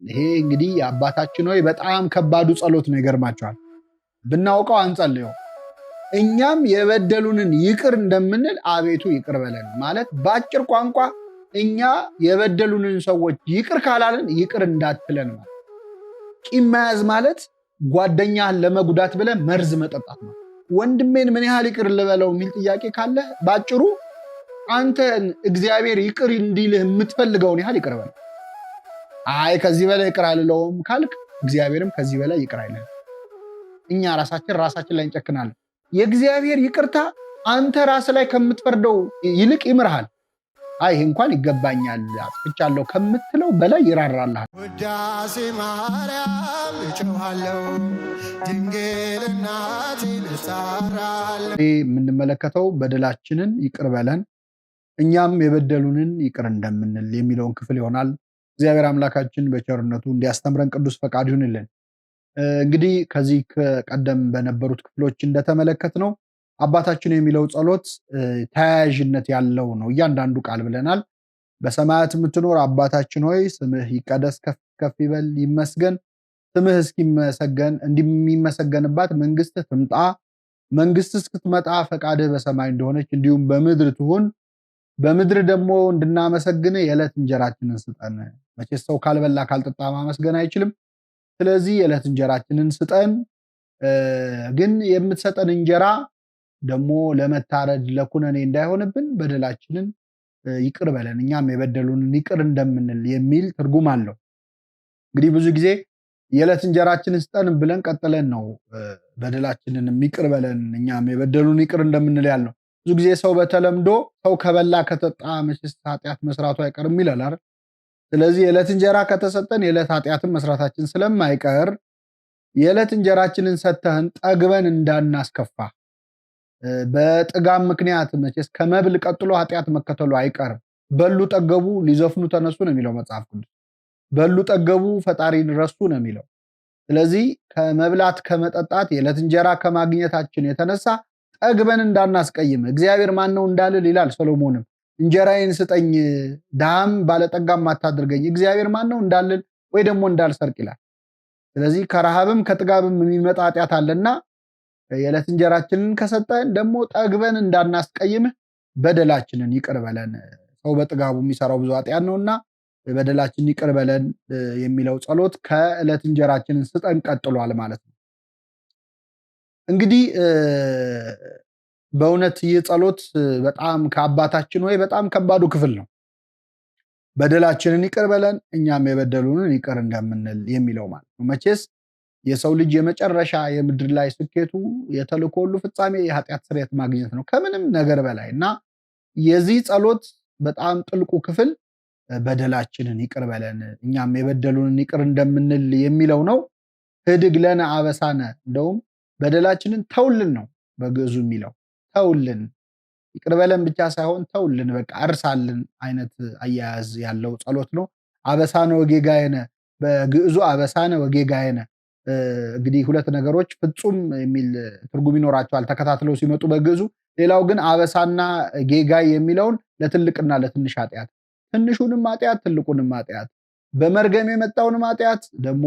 ይሄ እንግዲህ አባታችን ሆይ በጣም ከባዱ ጸሎት ነው። ይገርማቸዋል። ብናውቀው አንጸልየው። እኛም የበደሉንን ይቅር እንደምንል አቤቱ ይቅር በለን ማለት በአጭር ቋንቋ እኛ የበደሉንን ሰዎች ይቅር ካላለን ይቅር እንዳትለን ማለት። ቂም መያዝ ማለት ጓደኛህን ለመጉዳት ብለህ መርዝ መጠጣት ነው። ወንድሜን ምን ያህል ይቅር ልበለው የሚል ጥያቄ ካለ ባጭሩ አንተ እግዚአብሔር ይቅር እንዲልህ የምትፈልገውን ያህል ይቅር በለው። አይ ከዚህ በላይ ይቅር አልለውም ካልክ እግዚአብሔርም ከዚህ በላይ ይቅር አይልህም። እኛ ራሳችን ላይ እንጨክናለን። የእግዚአብሔር ይቅርታ አንተ ራስ ላይ ከምትፈርደው ይልቅ ይምርሃል። አይ ይህ እንኳን ይገባኛል አጥፍቻለሁ ከምትለው በላይ ይራራልሃል። ውዳሴ ማርያም እጮሃለሁ ድንግል እናቴን እጠራለሁ። የምንመለከተው በደላችንን ይቅር በለን እኛም የበደሉንን ይቅር እንደምንል የሚለውን ክፍል ይሆናል። እግዚአብሔር አምላካችን በቸርነቱ እንዲያስተምረን ቅዱስ ፈቃድ ይሁንልን። እንግዲህ ከዚህ ቀደም በነበሩት ክፍሎች እንደተመለከትነው አባታችን የሚለው ጸሎት ተያያዥነት ያለው ነው። እያንዳንዱ ቃል ብለናል። በሰማያት የምትኖር አባታችን ሆይ ስምህ ይቀደስ፣ ከፍ ከፍ ይበል፣ ይመስገን። ስምህ እስኪመሰገን እንደሚመሰገንባት መንግስትህ ትምጣ። መንግስት እስክትመጣ ፈቃድህ በሰማይ እንደሆነች እንዲሁም በምድር ትሁን። በምድር ደግሞ እንድናመሰግንህ የዕለት እንጀራችንን ስጠን። መቼስ ሰው ካልበላ ካልጠጣ ማመስገን አይችልም። ስለዚህ የዕለት እንጀራችንን ስጠን። ግን የምትሰጠን እንጀራ ደግሞ ለመታረድ ለኩነኔ እንዳይሆንብን በደላችንን ይቅር በለን እኛም የበደሉንን ይቅር እንደምንል የሚል ትርጉም አለው። እንግዲህ ብዙ ጊዜ የዕለት እንጀራችንን ስጠን ብለን ቀጥለን ነው በደላችንን ይቅር በለን እኛም የበደሉን ይቅር እንደምንል ያልነው። ብዙ ጊዜ ሰው በተለምዶ ሰው ከበላ ከተጣ መቼስ ኃጢአት መስራቱ አይቀርም ይላል አይደል? ስለዚህ የዕለት እንጀራ ከተሰጠን የዕለት ኃጢአትን መስራታችን ስለማይቀር የዕለት እንጀራችንን ሰጥተህን ጠግበን እንዳናስከፋ በጥጋም ምክንያት መቼስ ከመብል ቀጥሎ ኃጢአት መከተሉ አይቀርም። በሉ ጠገቡ ሊዘፍኑ ተነሱ ነው የሚለው መጽሐፍ ቅዱስ። በሉ ጠገቡ ፈጣሪን ረሱ ነው የሚለው። ስለዚህ ከመብላት ከመጠጣት የዕለት እንጀራ ከማግኘታችን የተነሳ ጠግበን እንዳናስቀይም እግዚአብሔር ማን ነው እንዳልል ይላል ሰሎሞንም። እንጀራዬን ስጠኝ ድሃም ባለጠጋም አታድርገኝ እግዚአብሔር ማን ነው እንዳልል ወይ ደግሞ እንዳልሰርቅ ይላል። ስለዚህ ከረሃብም ከጥጋብም የሚመጣ ኃጢአት አለና የዕለት እንጀራችንን ከሰጠን ደግሞ ጠግበን እንዳናስቀይምህ በደላችንን ይቅር በለን። ሰው በጥጋቡ የሚሰራው ብዙ ኃጢአት ነውና በደላችንን ይቅር በለን የሚለው ጸሎት ከዕለት እንጀራችንን ስጠን ቀጥሏል ማለት ነው። እንግዲህ በእውነት ይህ ጸሎት በጣም ከአባታችን ወይ በጣም ከባዱ ክፍል ነው። በደላችንን ይቅር በለን እኛም የበደሉንን ይቅር እንደምንል የሚለው ማለት ነው። መቼስ የሰው ልጅ የመጨረሻ የምድር ላይ ስኬቱ የተልእኮ ሁሉ ፍጻሜ የኃጢአት ስርየት ማግኘት ነው ከምንም ነገር በላይ እና የዚህ ጸሎት በጣም ጥልቁ ክፍል በደላችንን ይቅር በለን እኛም የበደሉንን ይቅር እንደምንል የሚለው ነው። ህድግ ለነ አበሳነ እንደውም በደላችንን ተውልን ነው በግዕዙ የሚለው ተውልን። ይቅር በለን ብቻ ሳይሆን ተውልን፣ በቃ እርሳልን አይነት አያያዝ ያለው ጸሎት ነው። አበሳነ ወጌጋየነ በግዕዙ አበሳነ ወጌጋየነ እንግዲህ ሁለት ነገሮች ፍጹም የሚል ትርጉም ይኖራቸዋል ተከታትለው ሲመጡ በግዕዙ። ሌላው ግን አበሳና ጌጋይ የሚለውን ለትልቅና ለትንሽ ኃጢአት፣ ትንሹንም ኃጢአት ትልቁንም ኃጢአት፣ በመርገም የመጣውንም ኃጢአት ደግሞ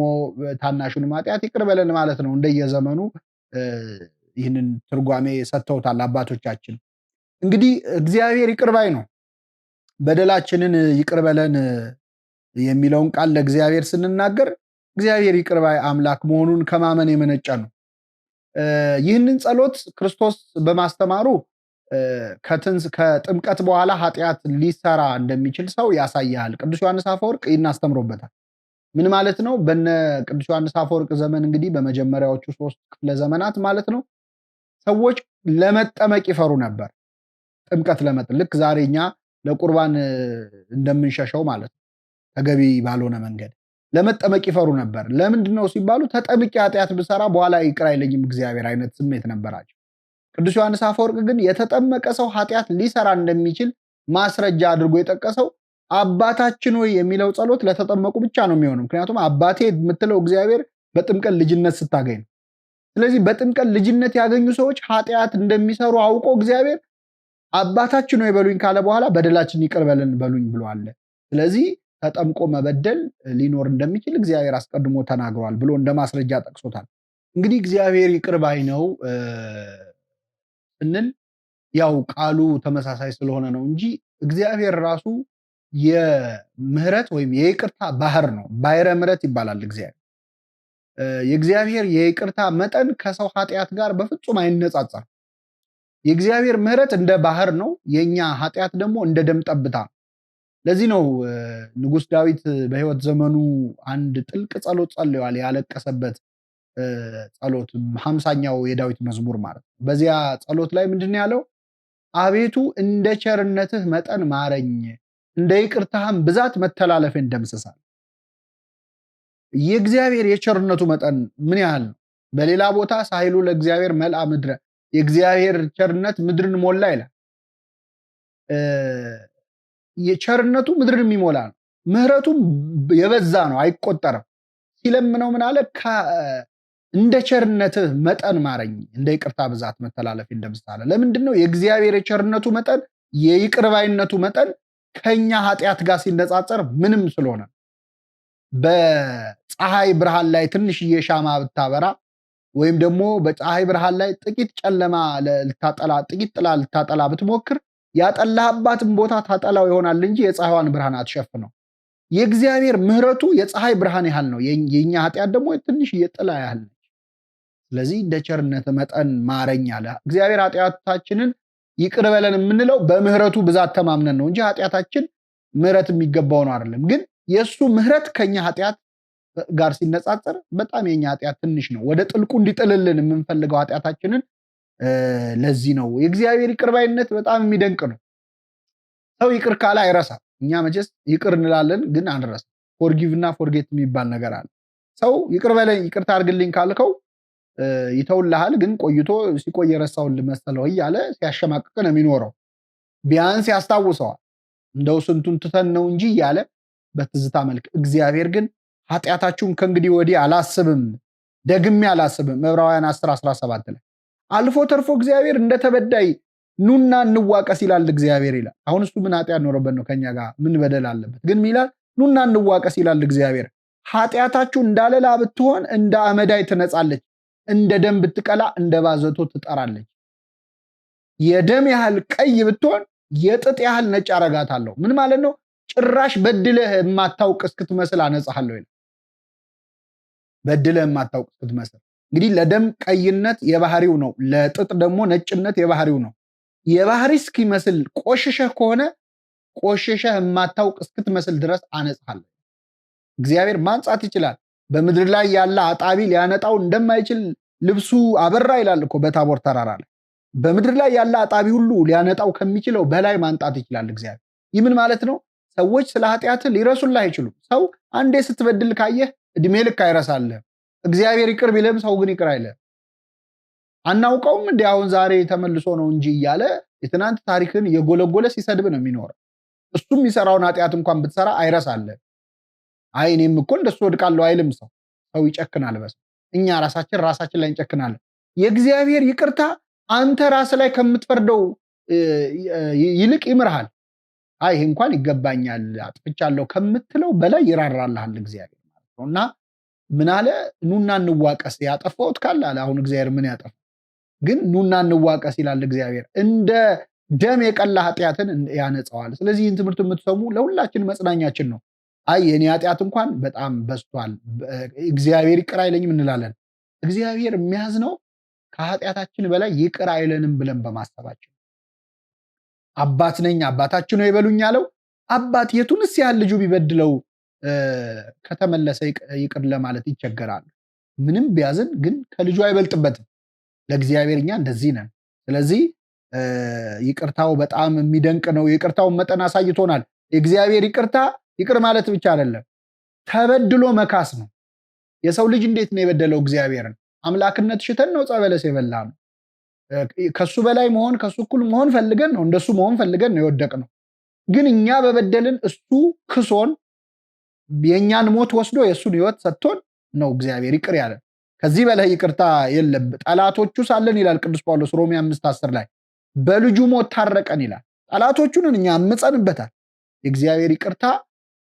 ታናሹንም ኃጢአት ይቅር በለን ማለት ነው። እንደየዘመኑ ይህንን ትርጓሜ ሰጥተውታል አባቶቻችን። እንግዲህ እግዚአብሔር ይቅር ባይ ነው። በደላችንን ይቅር በለን የሚለውን ቃል ለእግዚአብሔር ስንናገር እግዚአብሔር ይቅር ባይ አምላክ መሆኑን ከማመን የመነጨ ነው። ይህንን ጸሎት ክርስቶስ በማስተማሩ ከጥምቀት በኋላ ኃጢአት ሊሰራ እንደሚችል ሰው ያሳያል። ቅዱስ ዮሐንስ አፈወርቅ ይህን አስተምሮበታል። ምን ማለት ነው? በነ ቅዱስ ዮሐንስ አፈወርቅ ዘመን እንግዲህ በመጀመሪያዎቹ 3 ክፍለ ዘመናት ማለት ነው ሰዎች ለመጠመቅ ይፈሩ ነበር። ጥምቀት ልክ ዛሬ እኛ ለቁርባን እንደምንሸሸው ማለት ነው ተገቢ ባልሆነ መንገድ ለመጠመቅ ይፈሩ ነበር። ለምንድነው ሲባሉ ተጠምቄ ኃጢአት ብሰራ በኋላ ይቅር አይለኝም እግዚአብሔር አይነት ስሜት ነበራቸው። ቅዱስ ዮሐንስ አፈወርቅ ግን የተጠመቀ ሰው ኃጢአት ሊሰራ እንደሚችል ማስረጃ አድርጎ የጠቀሰው አባታችን ሆይ የሚለው ጸሎት ለተጠመቁ ብቻ ነው የሚሆነው። ምክንያቱም አባቴ የምትለው እግዚአብሔር በጥምቀት ልጅነት ስታገኝ ነው። ስለዚህ በጥምቀት ልጅነት ያገኙ ሰዎች ኃጢአት እንደሚሰሩ አውቆ እግዚአብሔር አባታችን ሆይ በሉኝ ካለ በኋላ በደላችን ይቅር በለን በሉኝ ብሏል። ስለዚህ ተጠምቆ መበደል ሊኖር እንደሚችል እግዚአብሔር አስቀድሞ ተናግሯል ብሎ እንደ ማስረጃ ጠቅሶታል። እንግዲህ እግዚአብሔር ይቅር ባይ ነው ስንል ያው ቃሉ ተመሳሳይ ስለሆነ ነው እንጂ እግዚአብሔር ራሱ የምህረት ወይም የይቅርታ ባህር ነው። ባሕረ ምሕረት ይባላል እግዚአብሔር። የእግዚአብሔር የይቅርታ መጠን ከሰው ኃጢአት ጋር በፍጹም አይነጻጸርም። የእግዚአብሔር ምህረት እንደ ባህር ነው፣ የኛ ኃጢአት ደግሞ እንደ ደም ጠብታ ነው። ለዚህ ነው ንጉሥ ዳዊት በሕይወት ዘመኑ አንድ ጥልቅ ጸሎት ጸልዮአል። ያለቀሰበት ጸሎት 50ኛው የዳዊት መዝሙር ማለት ነው። በዚያ ጸሎት ላይ ምንድን ነው ያለው? አቤቱ እንደ ቸርነትህ መጠን ማረኝ፣ እንደ ይቅርታህም ብዛት መተላለፌን ደምስሳል። የእግዚአብሔር የቸርነቱ መጠን ምን ያህል ነው? በሌላ ቦታ ሳይሉ ለእግዚአብሔር መልአ ምድረ፣ የእግዚአብሔር ቸርነት ምድርን ሞላ ይላል። የቸርነቱ ምድርን የሚሞላ ነው። ምህረቱም የበዛ ነው፣ አይቆጠርም። ሲለምነው ምን አለ? እንደ ቸርነትህ መጠን ማረኝ፣ እንደ ይቅርታ ብዛት መተላለፌን ደምስሳል። ለምንድን ነው? የእግዚአብሔር የቸርነቱ መጠን የይቅርባይነቱ መጠን ከኛ ኃጢአት ጋር ሲነጻጸር ምንም ስለሆነ። በፀሐይ ብርሃን ላይ ትንሽዬ ሻማ ብታበራ ወይም ደግሞ በፀሐይ ብርሃን ላይ ጥቂት ጨለማ ልታጠላ፣ ጥቂት ጥላ ልታጠላ ብትሞክር ያጠላህባትን ቦታ ታጠላው ይሆናል እንጂ የፀሐይዋን ብርሃን አትሸፍነው። የእግዚአብሔር ምህረቱ የፀሐይ ብርሃን ያህል ነው፣ የኛ ኃጢአት ደግሞ ትንሽዬ ጥላ ያህል ነች። ስለዚህ እንደ ቸርነት መጠን ማረኝ አለ እግዚአብሔር። ኃጢአታችንን ይቅር በለን የምንለው በምህረቱ ብዛት ተማምነን ነው እንጂ ኃጢአታችን ምህረት የሚገባው ነው አይደለም። ግን የእሱ ምህረት ከኛ ኃጢአት ጋር ሲነጻጸር በጣም የኛ ኃጢአት ትንሽ ነው። ወደ ጥልቁ እንዲጥልልን የምንፈልገው ኃጢአታችንን። ለዚህ ነው የእግዚአብሔር ይቅርባይነት በጣም የሚደንቅ ነው። ሰው ይቅር ካለ አይረሳም። እኛ መቼስ ይቅር እንላለን ግን አንረሳም። ፎርጊቭ እና ፎርጌት የሚባል ነገር አለ። ሰው ይቅር በለኝ ይቅርታ አድርግልኝ ካልከው ይተውልሃል፣ ግን ቆይቶ ሲቆይ የረሳውን መሰለው እያለ ሲያሸማቅቅ ነው የሚኖረው። ቢያንስ ያስታውሰዋል፣ እንደው ስንቱን ትተን ነው እንጂ እያለ በትዝታ መልክ። እግዚአብሔር ግን ኃጢአታችሁን ከእንግዲህ ወዲህ አላስብም፣ ደግሜ አላስብም። ዕብራውያን 10:17 ላይ አልፎ ተርፎ እግዚአብሔር እንደተበዳይ ኑና እንዋቀስ ይላል እግዚአብሔር ይላል። አሁን እሱ ምን ኃጢአት ኖረበት ነው ከኛ ጋር ምን በደል አለበት? ግን ይላል ኑና እንዋቀስ ይላል እግዚአብሔር። ኃጢአታችሁ እንዳለላ ብትሆን እንደ አመዳይ ትነጻለች፣ እንደ ደም ብትቀላ እንደ ባዘቶ ትጠራለች። የደም ያህል ቀይ ብትሆን የጥጥ ያህል ነጭ አረጋታለሁ። ምን ማለት ነው? ጭራሽ በድለህ የማታውቅ እስክትመስል አነጻሃለሁ ይላል። በድለህ የማታውቅ እስክትመስል። እንግዲህ ለደም ቀይነት የባህሪው ነው፣ ለጥጥ ደግሞ ነጭነት የባህሪው ነው። የባህሪ እስኪመስል ቆሽሸህ ከሆነ ቆሽሸህ የማታውቅ እስክትመስል ድረስ አነጻሃለሁ። እግዚአብሔር ማንጻት ይችላል። በምድር ላይ ያለ አጣቢ ሊያነጣው እንደማይችል ልብሱ አበራ ይላል እኮ በታቦር ተራራ ላይ። በምድር ላይ ያለ አጣቢ ሁሉ ሊያነጣው ከሚችለው በላይ ማንጣት ይችላል እግዚአብሔር። ይህ ምን ማለት ነው? ሰዎች ስለ ኃጢአት ሊረሱልህ አይችሉም። ሰው አንዴ ስትበድል ካየህ እድሜ ልክ አይረሳልህም። እግዚአብሔር ይቅር ቢልህም ሰው ግን ይቅር አይልህም። አናውቀውም እንዲ አሁን ዛሬ ተመልሶ ነው እንጂ እያለ የትናንት ታሪክን የጎለጎለ ሲሰድብ ነው የሚኖረው። እሱም የሚሰራውን ኃጢአት እንኳን ብትሰራ አይረሳልህም። አይ እኔም እኮ እንደሱ ወድቃለሁ አይልም ሰው። ሰው ይጨክናል በሰው። እኛ ራሳችን ላይ እንጨክናለን። የእግዚአብሔር ይቅርታ አንተ ራስ ላይ ከምትፈርደው ይልቅ ይምርሃል። አይ ይሄ እንኳን ይገባኛል አጥፍቻለሁ ከምትለው በላይ ይራራልሃል እግዚአብሔር ማለት ነው። እና ምን አለ? ኑና እንዋቀስ። ያጠፋሁት ካለ አለ አሁን እግዚአብሔር ምን ያጠፋ ግን ኑና እንዋቀስ ይላል እግዚአብሔር። እንደ ደም የቀላ ኃጢአትን ያነጻዋል። ስለዚህ ይህን ትምህርት የምትሰሙ ለሁላችን መጽናኛችን ነው። አይ የኔ ኃጢአት እንኳን በጣም በዝቷል፣ እግዚአብሔር ይቅር አይለኝም እንላለን። እግዚአብሔር የሚያዝነው ከኃጢአታችን በላይ ይቅር አይለንም ብለን በማሰባችን። አባት ነኝ አባታችን ነው ይበሉኝ አለው። አባት የቱንስ ያህል ልጁ ቢበድለው ከተመለሰ ይቅር ለማለት ይቸገራል። ምንም ቢያዝን ግን ከልጁ አይበልጥበትም። ለእግዚአብሔር እኛ እንደዚህ ነን። ስለዚህ ይቅርታው በጣም የሚደንቅ ነው። የይቅርታውን መጠን አሳይቶናል። የእግዚአብሔር ይቅርታ ይቅር ማለት ብቻ አይደለም፣ ተበድሎ መካስ ነው። የሰው ልጅ እንዴት ነው የበደለው እግዚአብሔርን? አምላክነት ሽተን ነው ጸበለስ የበላ ነው። ከሱ በላይ መሆን ከሱ እኩል መሆን ፈልገን ነው፣ እንደሱ መሆን ፈልገን ነው የወደቅነው። ግን እኛ በበደልን እሱ ክሶን የእኛን ሞት ወስዶ የእሱን ሕይወት ሰጥቶን ነው እግዚአብሔር ይቅር ያለን። ከዚህ በላይ ይቅርታ የለም። ጠላቶቹ ሳለን ይላል ቅዱስ ጳውሎስ ሮሜ 5:10 ላይ በልጁ ሞት ታረቀን ይላል። ጠላቶቹንን እኛ አምፀንበታል። የእግዚአብሔር ይቅርታ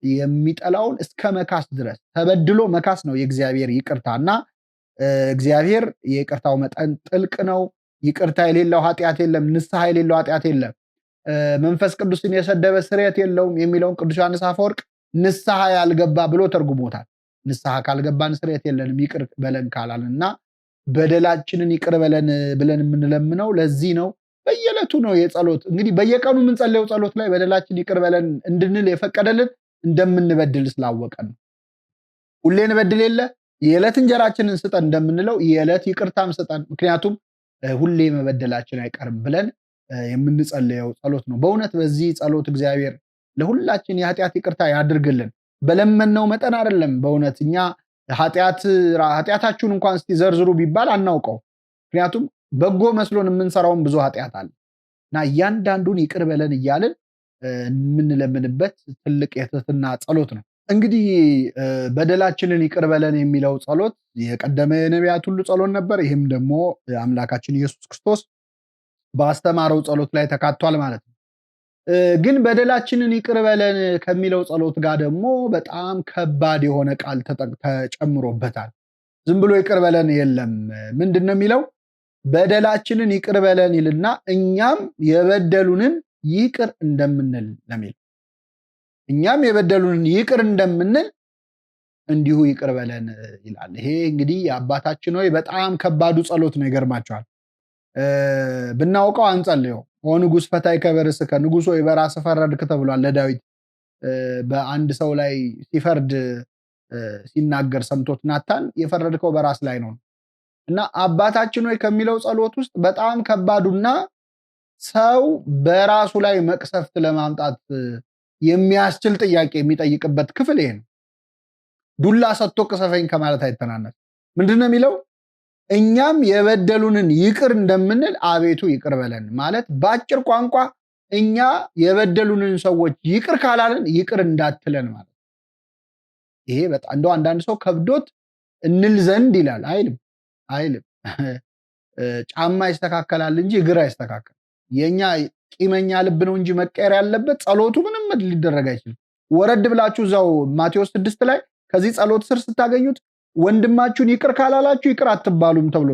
የሚጠላውን እስከ መካስ ድረስ ተበድሎ መካስ ነው የእግዚአብሔር ይቅርታና እግዚአብሔር የይቅርታው መጠን ጥልቅ ነው። ይቅርታ የሌለው ኃጢአት የለም፣ ንስሐ የሌለው ኃጢአት የለም። መንፈስ ቅዱስን የሰደበ ስርየት የለውም የሚለውን ቅዱስ ዮሐንስ አፈወርቅ ንስሐ ያልገባ ብሎ ተርጉሞታል። ንስሐ ካልገባን ስርየት የለንም ይቅር በለን ካላልን እና በደላችንን ይቅር በለን ብለን የምንለምነው ለዚህ ነው። በየዕለቱ ነው የጸሎት እንግዲህ በየቀኑ የምንጸልየው ጸሎት ላይ በደላችን ይቅር በለን እንድንል የፈቀደልን እንደምንበድል ስላወቀን ነው። ሁሌ እንበድል የለ የዕለት እንጀራችንን ስጠን እንደምንለው የዕለት ይቅርታም ስጠን፣ ምክንያቱም ሁሌ መበደላችን አይቀርም ብለን የምንጸልየው ጸሎት ነው። በእውነት በዚህ ጸሎት እግዚአብሔር ለሁላችን የኃጢአት ይቅርታ ያድርግልን። በለመነው መጠን አይደለም። በእውነት እኛ ኃጢአታችሁን እንኳን እስቲ ዘርዝሩ ቢባል አናውቀው። ምክንያቱም በጎ መስሎን የምንሰራውን ብዙ ኃጢአት አለ እና እያንዳንዱን ይቅር በለን እያልን የምንለምንበት ትልቅ የትህትና ጸሎት ነው። እንግዲህ በደላችንን ይቅር በለን የሚለው ጸሎት የቀደመ የነቢያት ሁሉ ጸሎት ነበር። ይህም ደግሞ አምላካችን ኢየሱስ ክርስቶስ ባስተማረው ጸሎት ላይ ተካቷል ማለት ነው። ግን በደላችንን ይቅር በለን ከሚለው ጸሎት ጋር ደግሞ በጣም ከባድ የሆነ ቃል ተጨምሮበታል። ዝም ብሎ ይቅር በለን የለም። ምንድን ነው የሚለው? በደላችንን ይቅር በለን ይልና እኛም የበደሉንን ይቅር እንደምንል ለሚል እኛም የበደሉንን ይቅር እንደምንል እንዲሁ ይቅር በለን ይላል። ይሄ እንግዲህ የአባታችን ሆይ በጣም ከባዱ ጸሎት ነው። ይገርማቸዋል። ብናውቀው አንጸልየው። ኦ ንጉሥ ፈታይ ከበርስከ፣ ንጉሥ ሆይ በራስህ ፈረድክ ተብሏል ለዳዊት በአንድ ሰው ላይ ሲፈርድ ሲናገር ሰምቶት ናታን የፈረድከው በራስ ላይ ነው እና አባታችን ሆይ ከሚለው ጸሎት ውስጥ በጣም ከባዱና ሰው በራሱ ላይ መቅሰፍት ለማምጣት የሚያስችል ጥያቄ የሚጠይቅበት ክፍል ይሄ ነው። ዱላ ሰጥቶ ቅሰፈኝ ከማለት አይተናነስ። ምንድን ነው የሚለው? እኛም የበደሉንን ይቅር እንደምንል አቤቱ ይቅር በለን ማለት በአጭር ቋንቋ እኛ የበደሉንን ሰዎች ይቅር ካላልን ይቅር እንዳትለን ማለት። ይሄ በጣም እንደው አንዳንድ ሰው ከብዶት እንል ዘንድ ይላል። አይልም። ጫማ ይስተካከላል እንጂ እግር አይስተካከል። የኛ ቂመኛ ልብ ነው እንጂ መቀየር ያለበት ጸሎቱ ምንም ሊደረግ አይችልም። ወረድ ብላችሁ እዛው ማቴዎስ 6 ላይ ከዚህ ጸሎት ስር ስታገኙት ወንድማችሁን ይቅር ካላላችሁ ይቅር አትባሉም ተብሎ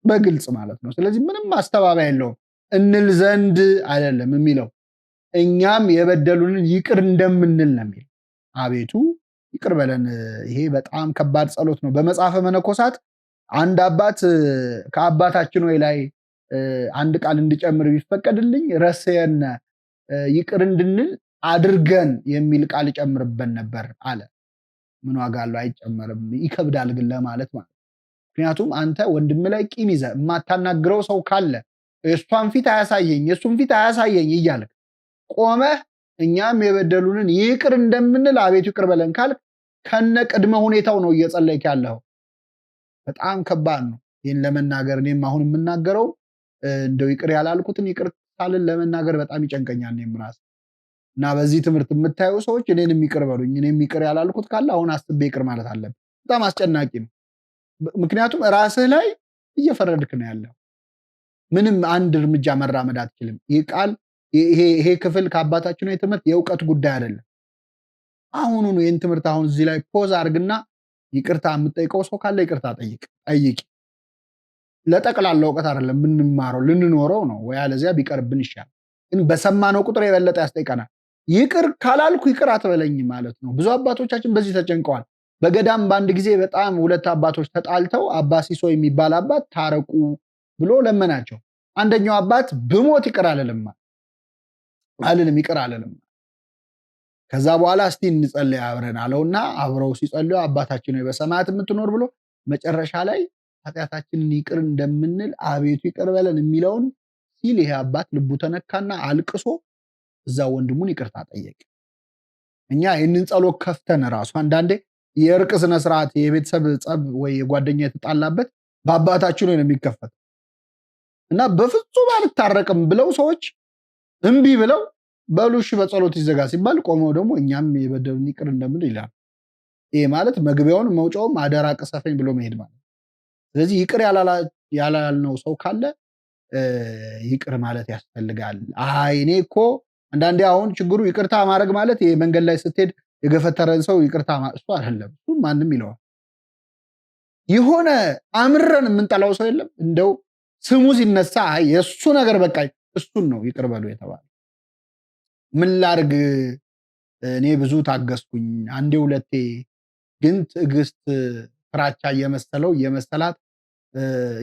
በግልጽ ማለት ነው። ስለዚህ ምንም ማስተባበያ የለውም። እንል ዘንድ አይደለም የሚለው እኛም የበደሉንን ይቅር እንደምንል ነው የሚለው። አቤቱ ይቅር በለን። ይሄ በጣም ከባድ ጸሎት ነው። በመጽሐፈ መነኮሳት አንድ አባት ከአባታችን ወይ ላይ አንድ ቃል እንድጨምር ቢፈቀድልኝ ረስየነ ይቅር እንድንል አድርገን የሚል ቃል ጨምርበን ነበር አለ። ምን ዋጋ አለው? አይጨመርም። ይከብዳል ግን ለማለት ማለት። ምክንያቱም አንተ ወንድም ላይ ቂም ይዘህ የማታናግረው ሰው ካለ የእሷን ፊት አያሳየኝ የእሱን ፊት አያሳየኝ እያልክ ቆመህ እኛም የበደሉንን ይቅር እንደምንል አቤቱ ይቅር በለን ካልክ ከነ ቅድመ ሁኔታው ነው እየጸለይክ ያለው። በጣም ከባድ ነው ይህን ለመናገር። እኔም አሁን የምናገረው እንደው ይቅር ያላልኩትን ይቅር ሳልን ለመናገር በጣም ይጨንቀኛል እኔም ራሴ። እና በዚህ ትምህርት የምታዩ ሰዎች እኔንም ይቅር በሉኝ። እኔም ይቅር ያላልኩት ካለ አሁን አስቤ ይቅር ማለት አለብን። በጣም አስጨናቂ ነው። ምክንያቱም ራስህ ላይ እየፈረድክ ነው ያለው። ምንም አንድ እርምጃ መራመድ አትችልም። ይህ ቃል ይሄ ክፍል ከአባታችን ነው ትምህርት የእውቀት ጉዳይ አይደለም። አሁኑኑ ይህን ትምህርት አሁን እዚህ ላይ ፖዝ አድርግና ይቅርታ የምጠይቀው ሰው ካለ ይቅርታ ጠይቂ። ለጠቅላላ እውቀት አይደለም የምንማረው፣ ልንኖረው ነው። ወይ አለዚያ ቢቀርብን ይሻል። ግን በሰማነው ቁጥር የበለጠ ያስጠይቀናል። ይቅር ካላልኩ ይቅር አትበለኝ ማለት ነው። ብዙ አባቶቻችን በዚህ ተጨንቀዋል። በገዳም በአንድ ጊዜ በጣም ሁለት አባቶች ተጣልተው አባ ሲሶ የሚባል አባት ታረቁ ብሎ ለመናቸው። አንደኛው አባት ብሞት ይቅር አልልም ይቅር አልልም። ከዛ በኋላ እስቲ እንጸልይ አብረን አለውና አብረው ሲጸልዩ አባታችን ሆይ በሰማያት የምትኖር ብሎ መጨረሻ ላይ ኃጢአታችንን ይቅር እንደምንል አቤቱ ይቅር በለን የሚለውን ሲል ይሄ አባት ልቡ ተነካና አልቅሶ እዛ ወንድሙን ይቅርታ ጠየቀ። እኛ ይህንን ጸሎት ከፍተን ራሱ አንዳንዴ የእርቅ ስነስርዓት የቤተሰብ ጸብ ወይ የጓደኛ የተጣላበት በአባታችን ነው የሚከፈት እና በፍጹም አልታረቅም ብለው ሰዎች እምቢ ብለው በሉሽ በጸሎት ይዘጋ ሲባል ቆመው ደግሞ እኛም የበደሉን ይቅር እንደምንል ይላል። ይሄ ማለት መግቢያውን መውጫውም አደራ ቅሰፈኝ ብሎ መሄድ ማለት። ስለዚህ ይቅር ያላልነው ሰው ካለ ይቅር ማለት ያስፈልጋል። እኔ እኮ አንዳንዴ አሁን ችግሩ ይቅርታ ማድረግ ማለት መንገድ ላይ ስትሄድ የገፈተረን ሰው ይቅርታ እሱ አይደለም። እሱ ማንም ይለዋል። የሆነ አምረን የምንጠላው ሰው የለም እንደው ስሙ ሲነሳ የእሱ ነገር በቃ እሱን ነው ይቅር በሉ የተባለ። ምን ላርግ እኔ ብዙ ታገስኩኝ አንዴ ሁለቴ፣ ግን ትዕግስት ፍራቻ እየመሰላት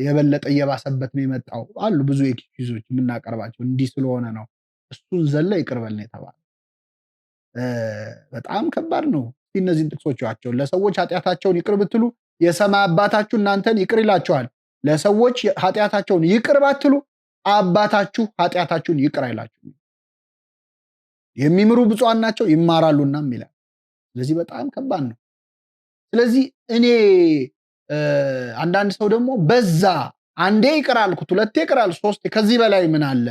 የበለጠ እየባሰበት ነው የመጣው አሉ ብዙ ኤክስኪውዞች የምናቀርባቸው። እንዲህ ስለሆነ ነው እሱን ዘለ ይቅር በል ነው የተባለ። በጣም ከባድ ነው። እነዚህን ጥቅሶቻቸው ለሰዎች ኃጢአታቸውን ይቅር ብትሉ የሰማይ አባታችሁ እናንተን ይቅር ይላችኋል፣ ለሰዎች ኃጢአታቸውን ይቅር ባትሉ አባታችሁ ኃጢአታችሁን ይቅር አይላችሁ። የሚምሩ ብፁዓን ናቸው ይማራሉና ይላል። ስለዚህ በጣም ከባድ ነው። ስለዚህ እኔ አንዳንድ ሰው ደግሞ በዛ አንዴ ይቅር አልኩት፣ ሁለቴ ይቅር አልኩት፣ ሶስቴ ከዚህ በላይ ምን አለ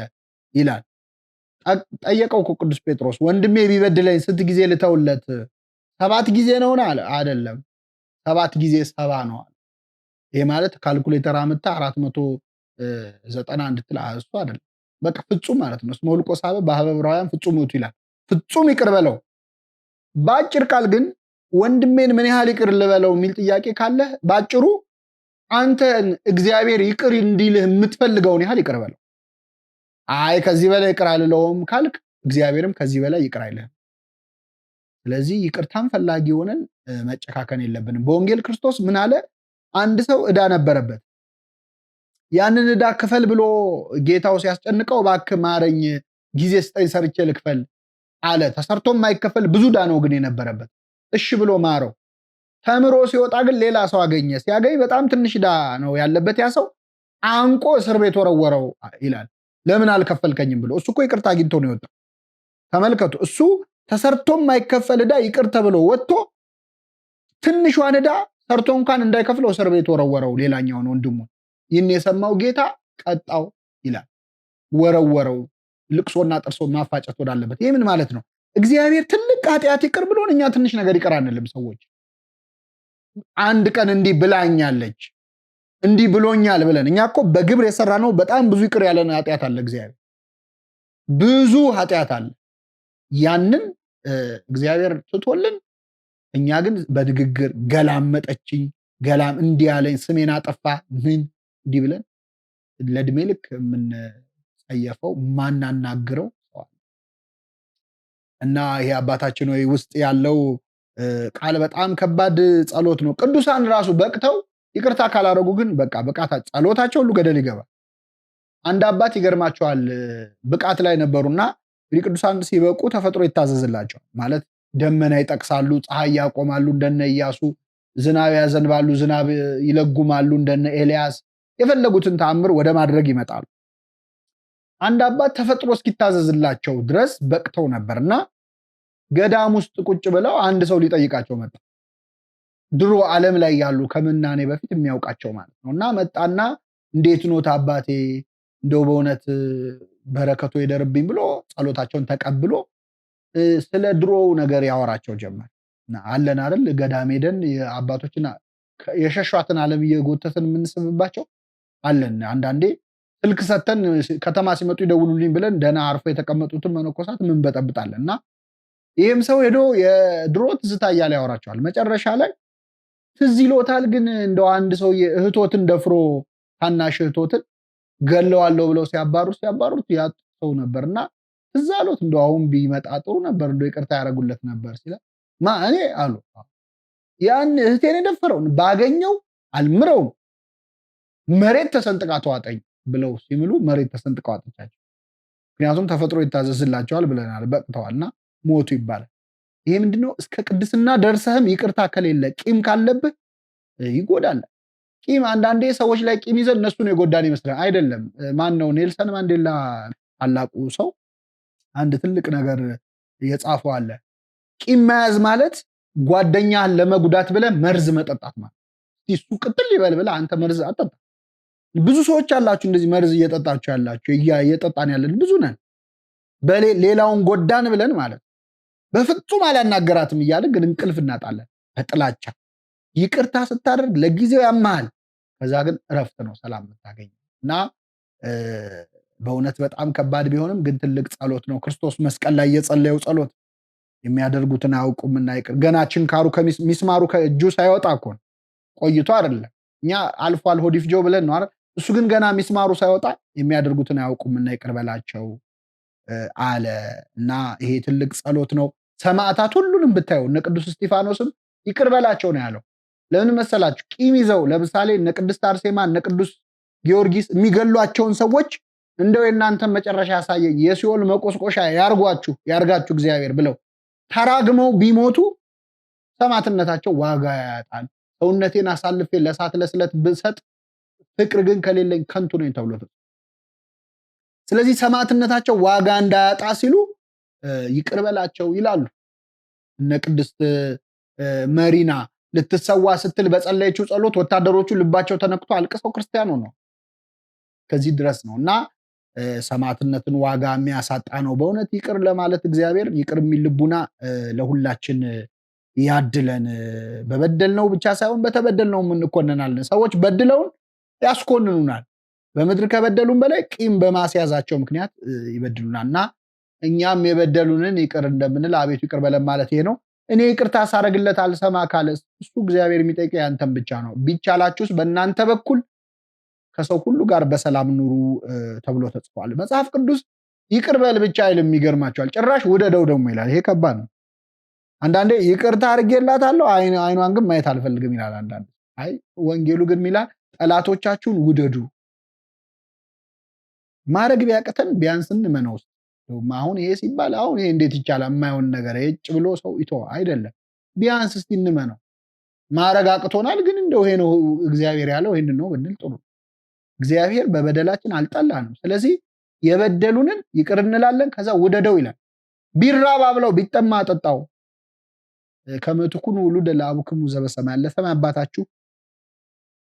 ይላል። ጠየቀው እኮ ቅዱስ ጴጥሮስ ወንድሜ ቢበድለኝ ስንት ጊዜ ልተውለት? 7 ጊዜ ነውን? አለ አይደለም 7 ጊዜ 70 ነው አለ። ይሄ ማለት ካልኩሌተር አመጣ 490 እንድትል እሱ አይደለም። በቃ ፍጹም ማለት ነው። እስመ ሁልቆ ሳበ በኀበ ዕብራውያን ፍጹም ውእቱ ይላል። ፍጹም ይቅር በለው። በአጭር ቃል ግን ወንድሜን ምን ያህል ይቅር ልበለው የሚል ጥያቄ ካለ ባጭሩ አንተን እግዚአብሔር ይቅር እንዲልህ የምትፈልገውን ያህል ይቅር በለው። አይ ከዚህ በላይ ይቅር አልለውም ካልክ እግዚአብሔርም ከዚህ በላይ ይቅር አይልህም። ስለዚህ ይቅርታን ፈላጊ ሆነን መጨካከን የለብንም። በወንጌል ክርስቶስ ምን አለ? አንድ ሰው ዕዳ ነበረበት። ያንን ዕዳ ክፈል ብሎ ጌታው ሲያስጨንቀው እባክህ ማረኝ፣ ጊዜ ስጠኝ ሰርቼ ልክፈል አለ። ተሰርቶ የማይከፈል ብዙ ዕዳ ነው ግን የነበረበት። እሺ ብሎ ማረው። ተምሮ ሲወጣ ግን ሌላ ሰው አገኘ። ሲያገኝ በጣም ትንሽ ዕዳ ነው ያለበት። ያ ሰው አንቆ እስር ቤት ወረወረው ይላል። ለምን አልከፈልከኝም ብሎ። እሱ እኮ ይቅርታ አግኝቶ ነው የወጣው። ተመልከቱ። እሱ ተሰርቶ የማይከፈል ዕዳ ይቅር ተብሎ ወጥቶ ትንሿን ዕዳ ሰርቶ እንኳን እንዳይከፍለው እስር ቤት ወረወረው ሌላኛውን ወንድሙን። ይህን የሰማው ጌታ ቀጣው ይላል። ወረወረው፣ ልቅሶና ጥርሶ ማፋጨት ወዳለበት። ይህ ምን ማለት ነው? እግዚአብሔር ትልቅ ኃጢአት ይቅር ብሎን እኛ ትንሽ ነገር ይቅር አንልም ሰዎች። አንድ ቀን እንዲህ ብላኛለች እንዲህ ብሎኛል ብለን እኛ እኮ በግብር የሰራ ነው በጣም ብዙ ይቅር ያለን ኃጢአት አለ። እግዚአብሔር ብዙ ኃጢአት አለ። ያንን እግዚአብሔር ትቶልን እኛ ግን በንግግር ገላመጠችኝ፣ እንዲህ ያለኝ፣ ስሜን አጠፋ፣ ምን እንዲህ ብለን ለእድሜ ልክ የምንጸየፈው ማናናግረው ሰው አለ። እና ይሄ አባታችን ወይ ውስጥ ያለው ቃል በጣም ከባድ ጸሎት ነው። ቅዱሳን ራሱ በቅተው ይቅርታ ካላረጉ ግን በቃ ብቃታ ጸሎታቸው ሁሉ ገደል ይገባል። አንድ አባት ይገርማቸዋል ብቃት ላይ ነበሩና እንግዲህ ቅዱሳን ሲበቁ ተፈጥሮ ይታዘዝላቸዋል ማለት ደመና ይጠቅሳሉ፣ ፀሐይ ያቆማሉ እንደነ ኢያሱ፣ ዝናብ ያዘንባሉ፣ ዝናብ ይለጉማሉ እንደነ ኤልያስ፣ የፈለጉትን ተአምር ወደ ማድረግ ይመጣሉ። አንድ አባት ተፈጥሮ እስኪታዘዝላቸው ድረስ በቅተው ነበርና ገዳም ውስጥ ቁጭ ብለው አንድ ሰው ሊጠይቃቸው መጣ። ድሮ ዓለም ላይ ያሉ ከምናኔ በፊት የሚያውቃቸው ማለት ነው። እና መጣና እንዴት ኖት አባቴ፣ እንደው በእውነት በረከቱ ይደርብኝ ብሎ ጸሎታቸውን ተቀብሎ ስለ ድሮ ነገር ያወራቸው ጀመር። አለን አይደል ገዳም ሄደን አባቶችን የሸሿትን ዓለም እየጎተትን የምንስብባቸው አለን። አንዳንዴ ስልክ ሰተን ከተማ ሲመጡ ይደውሉልኝ ብለን ደህና አርፎ የተቀመጡትን መነኮሳት ምንበጠብጣለን። እና ይህም ሰው ሄዶ የድሮ ትዝታ እያለ ያወራቸዋል። መጨረሻ ላይ ትዝ ይሎታል ግን እንደው አንድ ሰው እህቶትን ደፍሮ ታናሽ እህቶትን ገለዋለሁ ብለው ሲያባሩት ያጡ ሰው ነበርና ትዝ አሉት። እንደው አሁን ቢመጣ ጥሩ ነበር፣ እንደው ይቅርታ ያደርጉለት ነበር ሲል እኔ አሉ ያን እህቴን የደፈረውን ባገኘው አልምረውም፣ መሬት ተሰንጥቃ ተዋጠኝ ብለው ሲምሉ መሬት ተሰንጥቃ ዋጠቻቸው። ምክንያቱም ተፈጥሮ ይታዘዝላቸዋል ብለናል፣ በቅተዋልና ሞቱ ይባላል። ይሄ ምንድነው? እስከ ቅድስና ደርሰህም ይቅርታ ከሌለ ቂም ካለብህ ይጎዳል። ቂም አንዳንዴ ሰዎች ላይ ቂም ይዘን እነሱን የጎዳን ይመስላል። አይደለም። ማን ነው? ኔልሰን ማንዴላ ታላቁ ሰው አንድ ትልቅ ነገር የጻፈው አለ። ቂም መያዝ ማለት ጓደኛህን ለመጉዳት ብለህ መርዝ መጠጣት ማለት። እሱ ቅጥል ይበል ብለህ አንተ መርዝ አጠጣ። ብዙ ሰዎች አላችሁ እንደዚህ መርዝ እየጠጣችሁ ያላችሁ፣ እየጠጣን ያለን ብዙ ነን። ሌላውን ጎዳን ብለን ማለት በፍጹም አላናገራትም እያለን ግን እንቅልፍ እናጣለን በጥላቻ። ይቅርታ ስታደርግ ለጊዜው ያማል፣ ከዛ ግን እረፍት ነው ሰላም የምታገኘው። እና በእውነት በጣም ከባድ ቢሆንም ግን ትልቅ ጸሎት ነው። ክርስቶስ መስቀል ላይ የጸለየው ጸሎት የሚያደርጉትን አያውቁምና ይቅር። ገና ችንካሩ ሚስማሩ ከእጁ ሳይወጣ እኮ ነው፣ ቆይቶ አይደለም። እኛ አልፏል ሆዲፍ ጆ ብለን ነው አይደል? እሱ ግን ገና ሚስማሩ ሳይወጣ የሚያደርጉትን አያውቁምና ይቅር በላቸው አለ እና ይሄ ትልቅ ጸሎት ነው። ሰማዕታት ሁሉንም ብታዩ እነ ቅዱስ እስጢፋኖስም ይቅር በላቸው ነው ያለው። ለምን መሰላችሁ? ቂም ይዘው ለምሳሌ እነ ቅድስት አርሴማ እነ ቅዱስ ጊዮርጊስ የሚገሏቸውን ሰዎች እንደው የእናንተን መጨረሻ ያሳየኝ የሲኦል መቆስቆሻ ያርጋችሁ እግዚአብሔር ብለው ተራግመው ቢሞቱ ሰማዕትነታቸው ዋጋ ያጣል። ሰውነቴን አሳልፌ ለእሳት ለስለት ብሰጥ ፍቅር ግን ከሌለኝ ከንቱ ነኝ ተብሎ። ስለዚህ ሰማዕትነታቸው ዋጋ እንዳያጣ ሲሉ ይቅር በላቸው ይላሉ። እነ ቅድስት መሪና ልትሰዋ ስትል በጸለየችው ጸሎት ወታደሮቹ ልባቸው ተነክቶ አልቅሰው ክርስቲያኑ ነው። ከዚህ ድረስ ነው እና ሰማዕትነትን ዋጋ የሚያሳጣ ነው። በእውነት ይቅር ለማለት እግዚአብሔር ይቅር የሚል ልቡና ለሁላችን ያድለን። በበደልነው ብቻ ሳይሆን በተበደልነው እንኮነናለን። ሰዎች በድለውን ያስኮንኑናል። በምድር ከበደሉን በላይ ቂም በማስያዛቸው ምክንያት ይበድሉናል እና እኛም የበደሉንን ይቅር እንደምንል አቤቱ ይቅር በለን ማለት ይሄ ነው። እኔ ይቅርታ ሳረግለት አልሰማ ካለ እሱ እግዚአብሔር የሚጠይቀው ያንተን ብቻ ነው። ቢቻላችሁስ በእናንተ በኩል ከሰው ሁሉ ጋር በሰላም ኑሩ ተብሎ ተጽፏል። መጽሐፍ ቅዱስ ይቅር በል ብቻ አይልም። ይገርማቸዋል። ጭራሽ ውደደው ደግሞ ይላል። ይሄ ከባድ ነው። አንዳንዴ ይቅርታ አድርጌላታለሁ አይኗን ግን ማየት አልፈልግም ይላል። አንዳንዴ አይ ወንጌሉ ግን ይላል ጠላቶቻችሁን ውደዱ። ማድረግ ቢያቅተን ቢያንስ እንመነው። አሁን ይሄ ሲባል አሁን ይሄ እንዴት ይቻላል? የማይሆን ነገር እጭ ብሎ ሰው ይቶ አይደለም። ቢያንስ እስቲ እንመነው። ማድረግ አቅቶናል፣ ግን እንደው ይሄ ነው እግዚአብሔር ያለው ይሄን ነው ብንል ጥሩ። እግዚአብሔር በበደላችን አልጠላንም። ስለዚህ የበደሉንን ይቅር እንላለን። ከዛ ውደደው ይላል። ቢራብ አብላው፣ ቢጠማ አጠጣው። ከመትኩኑ ውሉደ ለአቡክሙ ዘበሰማይ፣ ለሰማይ አባታችሁ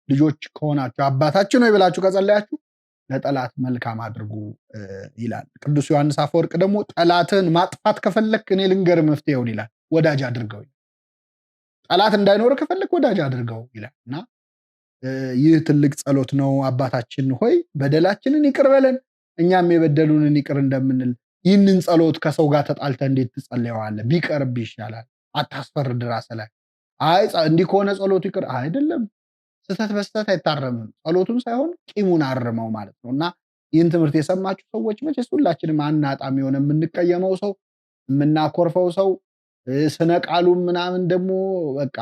ልጆች ከሆናችሁ አባታችን ነው ብላችሁ ከጸለያችሁ ለጠላት መልካም አድርጉ ይላል። ቅዱስ ዮሐንስ አፈወርቅ ደግሞ ጠላትን ማጥፋት ከፈለክ እኔ ልንገር መፍትሄውን ይላል። ወዳጅ አድርገው። ጠላት እንዳይኖር ከፈለክ ወዳጅ አድርገው ይላል እና ይህ ትልቅ ጸሎት ነው። አባታችን ሆይ በደላችንን ይቅር በለን እኛም የበደሉንን ይቅር እንደምንል። ይህንን ጸሎት ከሰው ጋር ተጣልተ እንዴት ትጸልየዋለህ? ቢቀርብ ይሻላል። አታስፈርድ ራስህ ላይ። አይ እንዲህ ከሆነ ጸሎቱ ይቅር አይደለም። ስህተት በስህተት አይታረምም። ጸሎቱን ሳይሆን ቂሙን አርመው ማለት ነው እና ይህን ትምህርት የሰማችሁ ሰዎች መቼስ ሁላችንም አናጣም የሆነ የምንቀየመው ሰው፣ የምናኮርፈው ሰው፣ ስነ ቃሉም ምናምን ደግሞ በቃ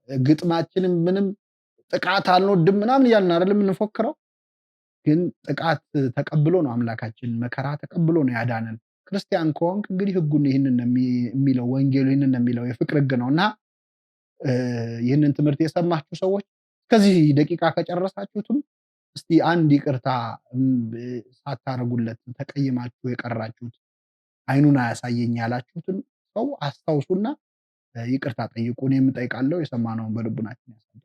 ግጥማችንም ምንም ጥቃት አልወድም ምናምን እያልን አይደለም የምንፎክረው። ግን ጥቃት ተቀብሎ ነው አምላካችን መከራ ተቀብሎ ነው ያዳነን። ክርስቲያን ከሆንክ እንግዲህ ህጉን ይህንን የሚለው ወንጌሉ ይህንን የሚለው የፍቅር ህግ ነው እና ይህንን ትምህርት የሰማችሁ ሰዎች ከዚህ ደቂቃ ከጨረሳችሁትም እስቲ አንድ ይቅርታ ሳታረጉለት ተቀይማችሁ የቀራችሁት አይኑን አያሳየኝ ያላችሁትን ሰው አስታውሱና ይቅርታ ጠይቁ። እኔም እጠይቃለሁ። የሰማነውን በልቡናችን ያሳድር።